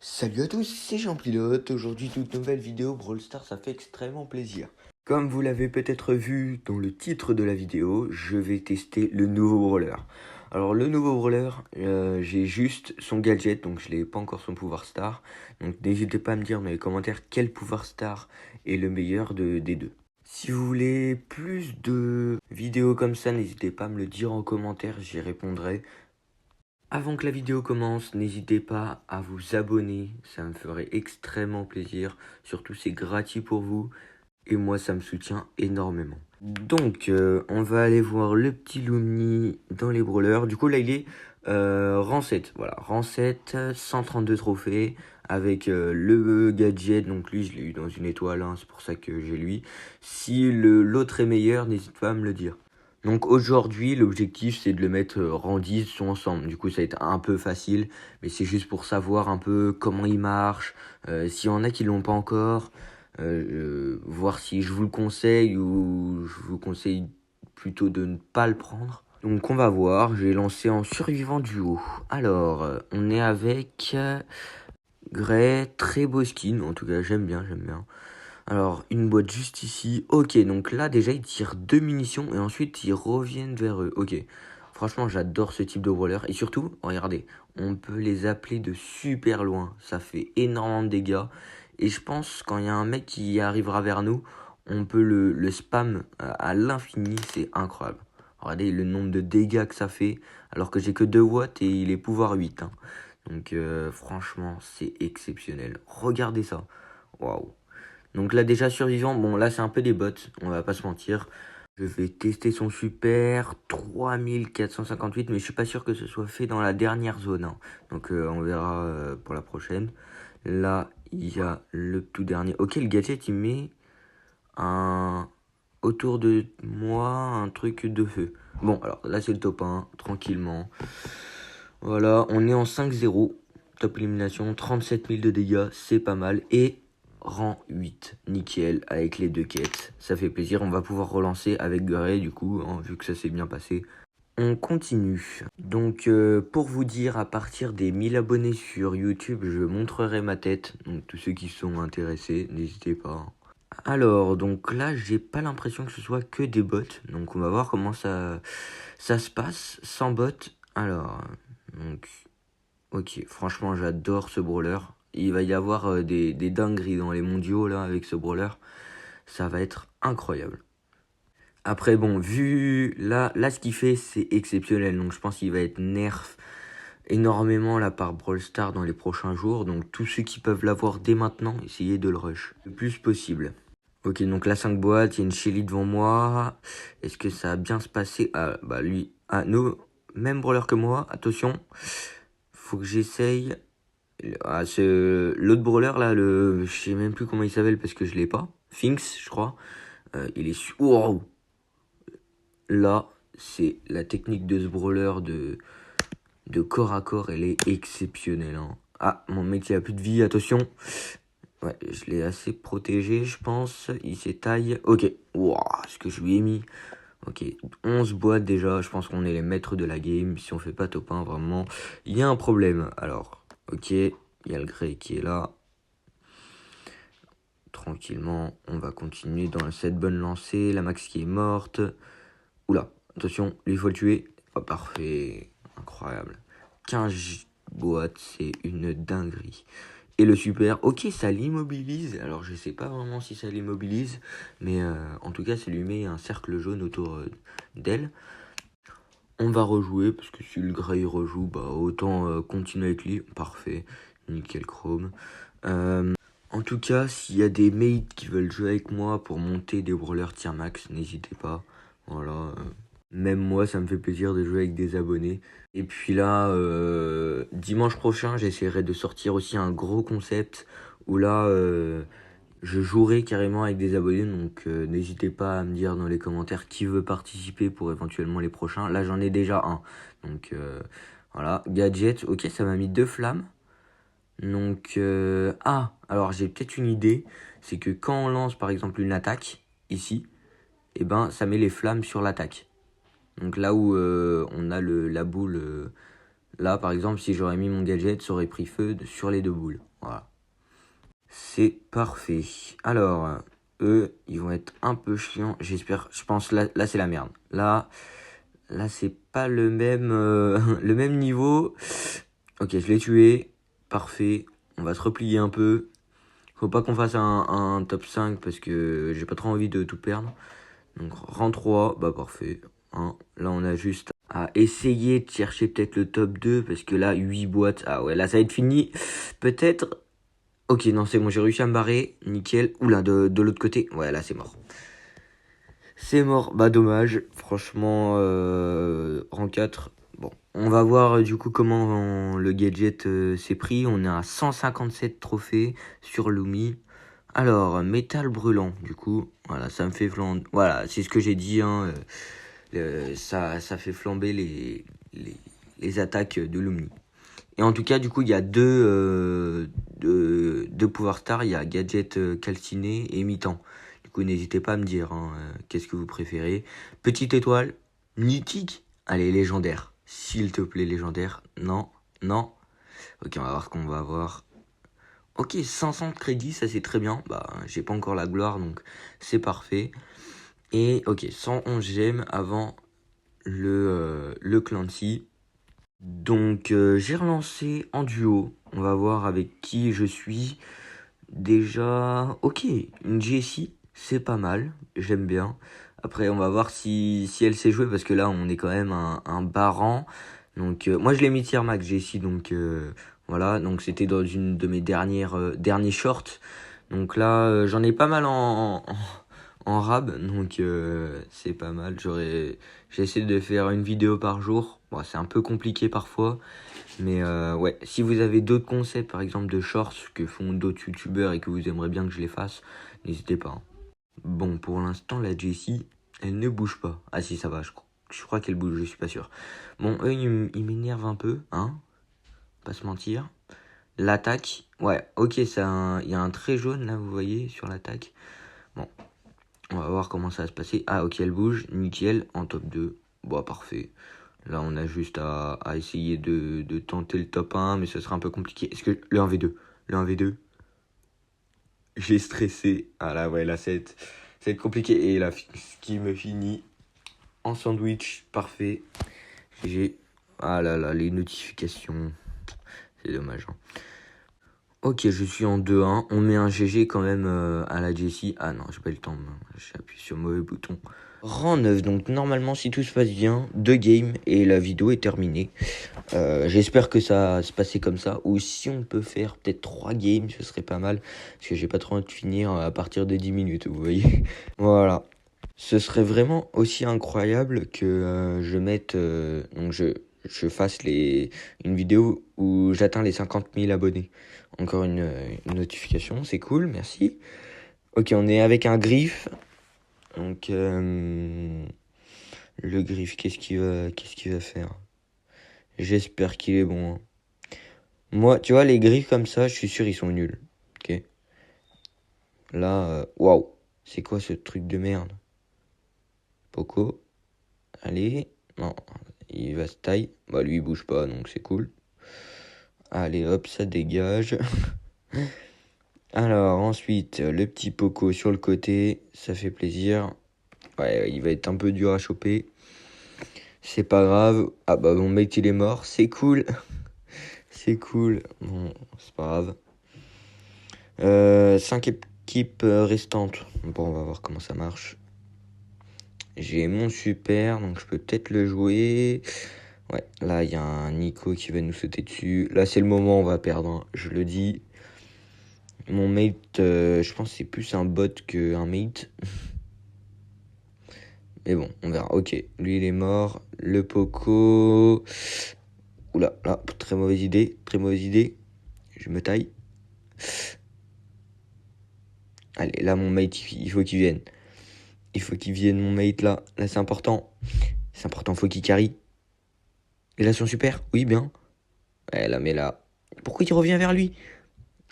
Salut à tous, c'est Jean-Pilote. Aujourd'hui, toute nouvelle vidéo Brawl Stars, ça fait extrêmement plaisir. Comme vous l'avez peut-être vu dans le titre de la vidéo, je vais tester le nouveau brawler. Alors le nouveau brawler, j'ai juste son gadget, donc je n'ai pas encore son pouvoir star. Donc n'hésitez pas à me dire dans les commentaires quel pouvoir star est le meilleur des deux. Si vous voulez plus de vidéos comme ça, n'hésitez pas à me le dire en commentaire, j'y répondrai. Avant que la vidéo commence, n'hésitez pas à vous abonner, ça me ferait extrêmement plaisir. Surtout c'est gratuit pour vous et moi ça me soutient énormément. Donc on va aller voir le petit Lumni dans les brawlers. Du coup là il est rang 7, voilà, rang 7, 132 trophées avec le gadget. Donc lui je l'ai eu dans une étoile, hein, c'est pour ça que j'ai lui. Si l'autre est meilleur, n'hésite pas à me le dire. Donc aujourd'hui, l'objectif c'est de le mettre rang 10 sont ensemble. Du coup, ça va être un peu facile, mais c'est juste pour savoir un peu comment il marche, s'il y en a qui l'ont pas encore, voir si je vous le conseille ou je vous conseille plutôt de ne pas le prendre. Donc on va voir, j'ai lancé en survivant duo. Alors, on est avec Gray, très beau skin, en tout cas j'aime bien, j'aime bien. Alors, une boîte juste ici. Ok, donc là, déjà, ils tirent 2 munitions et ensuite, ils reviennent vers eux. Ok, franchement, j'adore ce type de brawler. Et surtout, regardez, on peut les appeler de super loin. Ça fait énormément de dégâts. Et je pense, quand il y a un mec qui arrivera vers nous, on peut le spam à l'infini. C'est incroyable. Regardez le nombre de dégâts que ça fait. Alors que j'ai que 2 watts et il est pouvoir 8. Hein. Donc, franchement, c'est exceptionnel. Regardez ça. Waouh. Donc là déjà survivant, bon là c'est un peu des bots, on va pas se mentir. Je vais tester son super 3458, mais je suis pas sûr que ce soit fait dans la dernière zone. Hein. Donc on verra pour la prochaine. Là il y a le tout dernier. Ok, le gadget il met un autour de moi un truc de feu. Bon alors là c'est le top 1, tranquillement. Voilà, on est en 5-0. Top élimination, 37 000 de dégâts, c'est pas mal. Et rang 8, nickel, avec les 2 quêtes. Ça fait plaisir, on va pouvoir relancer avec Gray du coup, hein, vu que ça s'est bien passé. On continue. Donc pour vous dire, à partir des 1000 abonnés sur YouTube, je montrerai ma tête. Donc tous ceux qui sont intéressés, n'hésitez pas. Alors, donc là, j'ai pas l'impression que ce soit que des bots. Donc on va voir comment ça se passe sans bots. Alors, donc... Ok, franchement, j'adore ce brawler. Il va y avoir des dingueries dans les mondiaux là avec ce brawler. Ça va être incroyable. Après, bon, vu là ce qu'il fait, c'est exceptionnel. Donc, je pense qu'il va être nerf énormément là par Brawl Stars dans les prochains jours. Donc, tous ceux qui peuvent l'avoir dès maintenant, essayez de le rush le plus possible. Ok, donc là, 5 boîtes, il y a une Shelly devant moi. Est-ce que ça va bien se passer? Ah, bah lui, ah, nous, même brawler que moi, attention. Faut que j'essaye. Ah, l'autre brawler là, je sais même plus comment il s'appelle parce que je l'ai pas. Finks, je crois. Il est wow. Là, c'est la technique de ce brawler de corps à corps, elle est exceptionnelle. Hein. Ah, mon mec il a plus de vie, attention. Ouais, je l'ai assez protégé, je pense. Il s'étaille. Ok. Wow, ce que je lui ai mis. Ok, 11 boîtes déjà. Je pense qu'on est les maîtres de la game. Si on fait pas top 1, vraiment, il y a un problème. Alors, ok. Il y a le Grey qui est là. Tranquillement, on va continuer dans cette bonne lancée. La Max qui est morte. Oula, attention, lui il faut le tuer. Oh, parfait, incroyable. 15 boîtes, c'est une dinguerie. Et le super, ok, ça l'immobilise. Alors je sais pas vraiment si ça l'immobilise, mais en tout cas, ça lui met un cercle jaune autour d'elle. On va rejouer, parce que si le Grey rejoue, bah autant continuer avec lui. Parfait, nickel chrome. En tout cas, s'il y a des mates qui veulent jouer avec moi pour monter des brawlers tier max, n'hésitez pas. Voilà. Même moi, ça me fait plaisir de jouer avec des abonnés. Et puis là, dimanche prochain, j'essaierai de sortir aussi un gros concept où là, je jouerai carrément avec des abonnés. Donc n'hésitez pas à me dire dans les commentaires qui veut participer pour éventuellement les prochains. Là, j'en ai déjà un. Donc voilà. Gadget, ok, ça m'a mis 2 flammes. Donc, ah, alors j'ai peut-être une idée, c'est que quand on lance par exemple une attaque, ici, et ben ça met les flammes sur l'attaque. Donc là où on a la boule Là, par exemple, si j'aurais mis mon gadget, ça aurait pris feu sur les deux boules. Voilà. C'est parfait. Alors, eux, ils vont être un peu chiants. J'espère, je pense, là c'est la merde. Là, c'est pas le même, le même niveau. Ok, je l'ai tué. Parfait. On va se replier un peu. Faut pas qu'on fasse un top 5 parce que j'ai pas trop envie de tout perdre. Donc, rang 3, bah parfait. Hein. Là, on a juste à essayer de chercher peut-être le top 2 parce que là, 8 boîtes. Ah ouais, là, ça va être fini. Peut-être. Ok, non, c'est bon, j'ai réussi à me barrer. Nickel. Oula, de l'autre côté. Ouais, là, c'est mort. C'est mort. Bah, dommage. Franchement, rang 4. Bon, on va voir du coup comment le gadget s'est pris. On est à 157 trophées sur Lumi. Alors, métal brûlant, du coup, voilà, ça me fait flamber. Voilà, c'est ce que j'ai dit, hein, ça fait flamber les attaques de Lumni. Et en tout cas, du coup, il y a deux Power Stars, il y a Gadget calciné et mi-temps. Du coup, n'hésitez pas à me dire hein, qu'est-ce que vous préférez. Petite étoile, mythique, allez, légendaire. S'il te plaît, légendaire. Non, non. Ok, on va voir ce qu'on va avoir. Ok, 500 de crédit, ça c'est très bien. Bah, j'ai pas encore la gloire, donc c'est parfait. Et ok, 111 gemmes avant le Clancy. Donc j'ai relancé en duo. On va voir avec qui je suis. Déjà, ok, une Jessie, c'est pas mal. J'aime bien. Après, on va voir si elle sait jouer parce que là, on est quand même un baran. Donc, moi, je l'ai mis tier max Jessie. Donc, voilà. Donc, c'était dans une de mes derniers shorts. Donc là, j'en ai pas mal en rab. Donc, c'est pas mal. J'essaie de faire une vidéo par jour. Bon, c'est un peu compliqué parfois. Mais ouais, si vous avez d'autres concepts, par exemple de shorts que font d'autres youtubeurs et que vous aimeriez bien que je les fasse, n'hésitez pas. Hein. Bon, pour l'instant, la Jessie, elle ne bouge pas. Ah si, ça va, je crois qu'elle bouge, je suis pas sûr. Bon, eux, ils m'énervent un peu, hein, pas se mentir. L'attaque, ouais, ok, il y a un trait jaune, là, vous voyez, sur l'attaque. Bon, on va voir comment ça va se passer. Ah, ok, elle bouge, nickel, en top 2. Bon, parfait. Là, on a juste à essayer de tenter le top 1, mais ce sera un peu compliqué. Est-ce que le 1v2 Le 1v2 J'ai stressé. Ah là, ouais, là, ça va être compliqué. Et là, ce qui me finit en sandwich. Parfait. GG. Ah là là, les notifications. C'est dommage. Hein. Ok, je suis en 2-1. On met un GG quand même à la Jessie. Ah non, j'ai pas eu le temps. J'ai appuyé sur le mauvais bouton. Rang 9, donc normalement si tout se passe bien, 2 games et la vidéo est terminée. J'espère que ça va se passer comme ça. Ou si on peut faire peut-être 3 games, ce serait pas mal. Parce que j'ai pas trop envie de finir à partir de 10 minutes, vous voyez. Voilà. Ce serait vraiment aussi incroyable que je mette... donc je fasse une vidéo où j'atteins les 50 000 abonnés. Encore une notification, c'est cool, merci. Ok, on est avec un griffe. Donc, le griffe, qu'est-ce qu'il va faire? J'espère qu'il est bon. Hein. Moi, tu vois, les griffes comme ça, je suis sûr, ils sont nuls. Ok. Là, waouh. C'est quoi ce truc de merde? Poco. Allez. Non, il va se taille. Bah, lui, il bouge pas, donc c'est cool. Allez, hop, ça dégage. Alors, ensuite, le petit Poco sur le côté. Ça fait plaisir. Ouais, il va être un peu dur à choper. C'est pas grave. Ah bah mon mec il est mort, c'est cool. C'est cool. Bon, c'est pas grave. 5 équipes restantes. Bon, on va voir comment ça marche. J'ai mon super, donc je peux peut-être le jouer. Ouais, là il y a un Nico qui va nous sauter dessus. Là c'est le moment, on va perdre, hein, je le dis. Mon mate, je pense que c'est plus un bot qu'un mate. Mais bon, on verra. Ok, lui il est mort. Le Poco. Oula, là, très mauvaise idée, très mauvaise idée. Je me taille. Allez, là, mon mate, il faut qu'il vienne. Il faut qu'il vienne, mon mate, là. Là, c'est important. C'est important, faut qu'il carry. Et là, son super. Oui, bien. Ouais, là, mais là. Pourquoi il revient vers lui?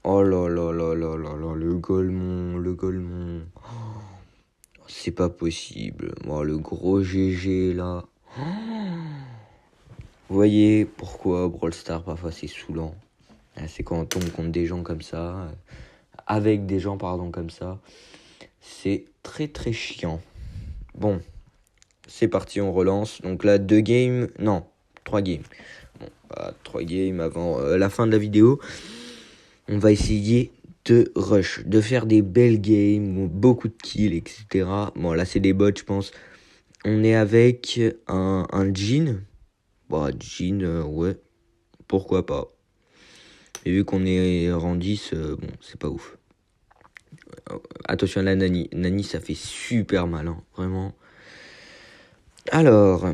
Oh là là là là là là, le golemon, le golemon. Oh, c'est pas possible. Oh, le gros GG, là. Oh. Vous voyez pourquoi Brawl Stars parfois c'est saoulant. C'est quand on tombe contre des gens comme ça, avec des gens pardon comme ça. C'est très très chiant. Bon, c'est parti, on relance. Donc là, 2 games, non, 3 games. Bon, 3 games avant la fin de la vidéo. On va essayer de rush, de faire des belles games, beaucoup de kills, etc. Bon, là, c'est des bots, je pense. On est avec un Jhin. Bon, Jhin, ouais, pourquoi pas. Et vu qu'on est rang 10, bon, c'est pas ouf. Attention à la Nani. Nani, ça fait super mal, hein, vraiment. Alors,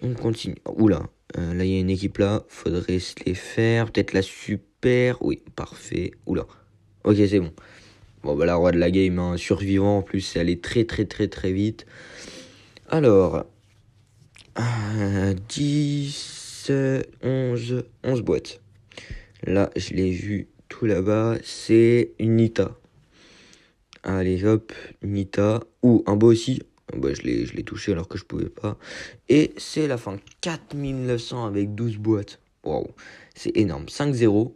on continue. Oula, là, il y a une équipe là. Faudrait se les faire. Peut-être la super. Oui, parfait. Oula. Ok, c'est bon. Bon, bah, la roi de la game, hein, survivant. En plus, c'est allé très, très, très, très vite. Alors, 10, 11 boîtes. Là, je l'ai vu tout là-bas. C'est une Nita. Allez, hop, Nita. Ou un beau aussi. Bah, je l'ai touché alors que je pouvais pas. Et c'est la fin. 4900 avec 12 boîtes. Waouh, c'est énorme. 5-0.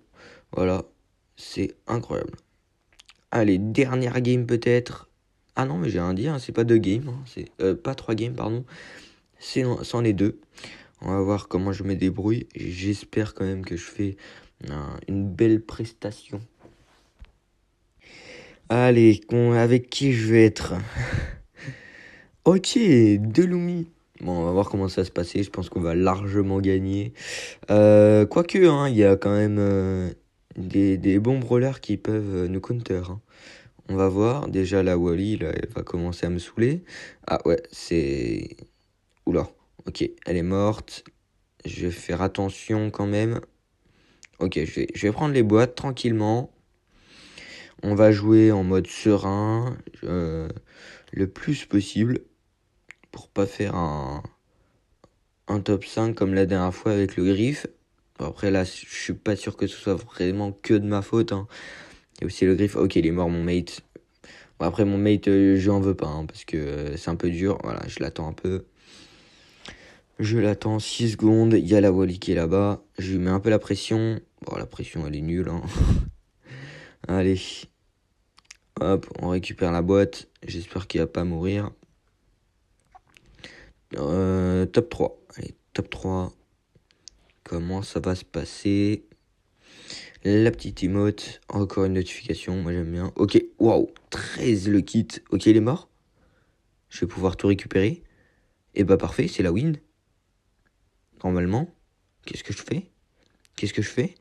Voilà, c'est incroyable. Allez, dernière game peut-être. Ah non, mais j'ai rien dit, hein, c'est pas 2 games. Hein, c'est pas 3 games, pardon. C'en est 2. On va voir comment je me débrouille. J'espère quand même que je fais une belle prestation. Allez, avec qui je vais être? Ok, Delumi. Bon, on va voir comment ça va se passer. Je pense qu'on va largement gagner. Quoique, hein, il y a quand même des bons brawlers qui peuvent nous counter. Hein. On va voir. Déjà, la Wally, là, elle va commencer à me saouler. Ah ouais, c'est... Oula. Ok, elle est morte. Je vais faire attention quand même. Ok, je vais prendre les boîtes tranquillement. On va jouer en mode serein. Le plus possible. Pour pas faire un top 5 comme la dernière fois avec le Griff. Après là, je suis pas sûr que ce soit vraiment que de ma faute. Hein. Il y a aussi le Griff. Ok, il est mort mon mate. Bon, après mon mate, je en veux pas hein, parce que c'est un peu dur. Voilà, je l'attends un peu. Je l'attends 6 secondes. Il y a la Wally qui est là-bas. Je lui mets un peu la pression. Bon, la pression elle est nulle. Hein. Allez. Hop, on récupère la boîte. J'espère qu'il va pas mourir. Top 3. Allez, top 3. Comment ça va se passer? La petite emote. Encore une notification. Moi j'aime bien. Ok. Waouh. 13 le kit. Ok, il est mort. Je vais pouvoir tout récupérer. Et bah parfait, c'est la win. Normalement. Qu'est-ce que je fais? Qu'est-ce que je fais?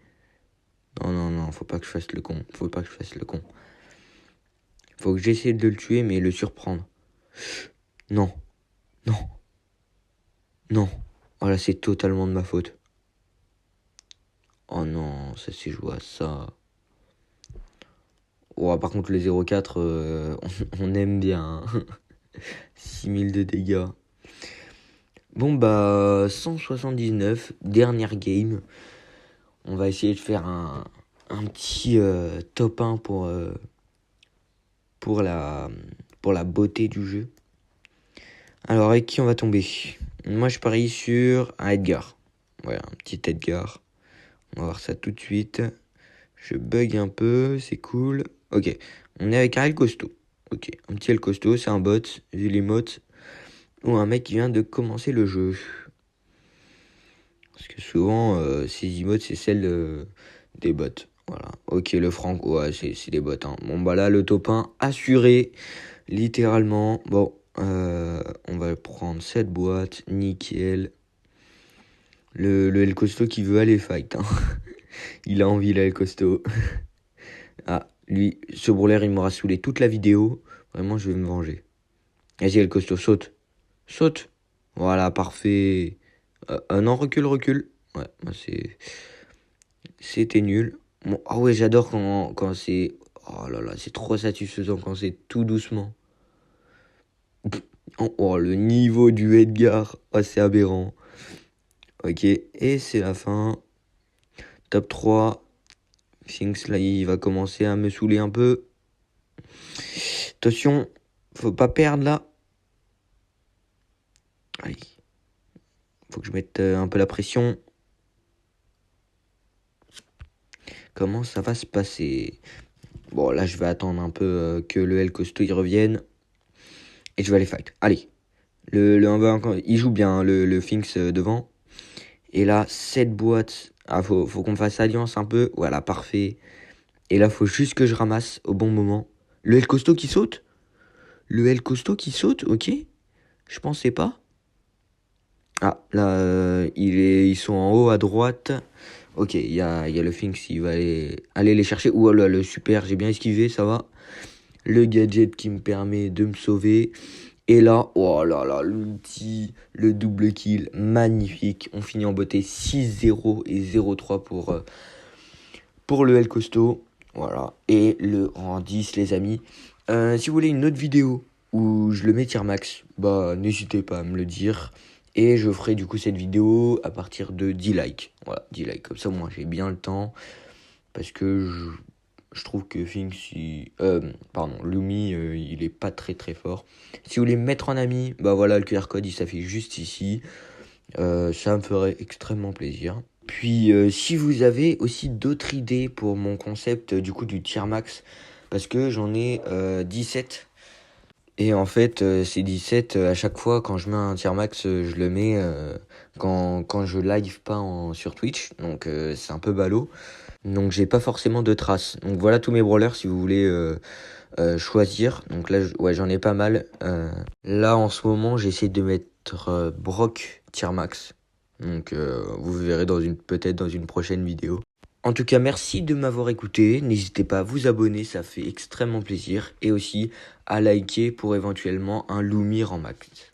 Non, non, non. Faut pas que je fasse le con. Faut pas que je fasse le con. Faut que j'essaie de le tuer mais le surprendre. Non. Non. Non. Voilà, c'est totalement de ma faute. Oh non, ça s'est joué à ça. Oh, par contre, le 0,4, on aime bien. Hein. 6000 de dégâts. Bon, bah, 179, dernière game. On va essayer de faire un petit top 1 pour la beauté du jeu. Alors, avec qui on va tomber? Moi, je parie sur un Edgar. Voilà, un petit Edgar. On va voir ça tout de suite. Je bug un peu, c'est cool. Ok, on est avec un El Costaud. Ok, un petit El Costaud, c'est un bot, vu l'emote. Ou un mec qui vient de commencer le jeu. Parce que souvent, ces emotes, c'est celle des bots. Voilà. Ok, le Franck, ouais, c'est des bots. Hein. Bon, bah là, le top 1 assuré, littéralement. Bon, on va prendre cette boîte, nickel. Le El Costaud qui veut aller fight. Hein. Il a envie, là, El Costaud. Ah, lui, ce brawler, il m'aura saoulé toute la vidéo. Vraiment, je vais me venger. Vas-y, El Costaud, saute. Saute. Voilà, parfait. Non, recule, recule. Ouais, bah c'était nul. Bon, ah ouais, j'adore quand c'est... Oh là là, c'est trop satisfaisant quand c'est tout doucement. Oh, le niveau du Edgar. Oh, c'est aberrant. Ok, et c'est la fin. Top 3. Finks, là, il va commencer à me saouler un peu. Attention, faut pas perdre là. Allez. Faut que je mette un peu la pression. Comment ça va se passer? Bon, là, je vais attendre un peu que le El Costo il revienne. Et je vais aller fight. Allez. Le 1v1, il joue bien, hein, le Finks devant. Et là, 7 boîtes. Ah, faut qu'on fasse alliance un peu. Voilà, parfait. Et là, faut juste que je ramasse au bon moment. Le El Costo qui saute? Le El Costo qui saute, ok. Je pensais pas. Ah, là, ils sont en haut à droite. Ok, il y a le Finks, il va aller les chercher. Ouh là, le super, j'ai bien esquivé, ça va. Le gadget qui me permet de me sauver. Et là, oh là là, l'ulti, le double kill, magnifique. On finit en beauté 6-0 et 0-3 pour le El Costo. Voilà, et le rang 10, les amis. Si vous voulez une autre vidéo où je le mets tier max, bah n'hésitez pas à me le dire. Et je ferai du coup cette vidéo à partir de 10 likes. Voilà, 10 likes, comme ça moi j'ai bien le temps. Parce que je trouve que Finks, Lumi, il est pas très très fort. Si vous voulez me mettre en ami, bah voilà, le QR code il s'affiche juste ici. Ça me ferait extrêmement plaisir. Puis si vous avez aussi d'autres idées pour mon concept du coup du tier max, parce que j'en ai 17. Et en fait, ces 17, à chaque fois quand je mets un tier max, je le mets quand je live pas sur Twitch. Donc c'est un peu ballot. Donc j'ai pas forcément de traces. Donc voilà tous mes brawlers si vous voulez choisir. Donc là, ouais, j'en ai pas mal. Là en ce moment, j'essaie de mettre Brock tier max. Donc vous verrez peut-être dans une prochaine vidéo. En tout cas, merci de m'avoir écouté. N'hésitez pas à vous abonner, ça fait extrêmement plaisir. Et aussi à liker pour éventuellement un Lumir en max.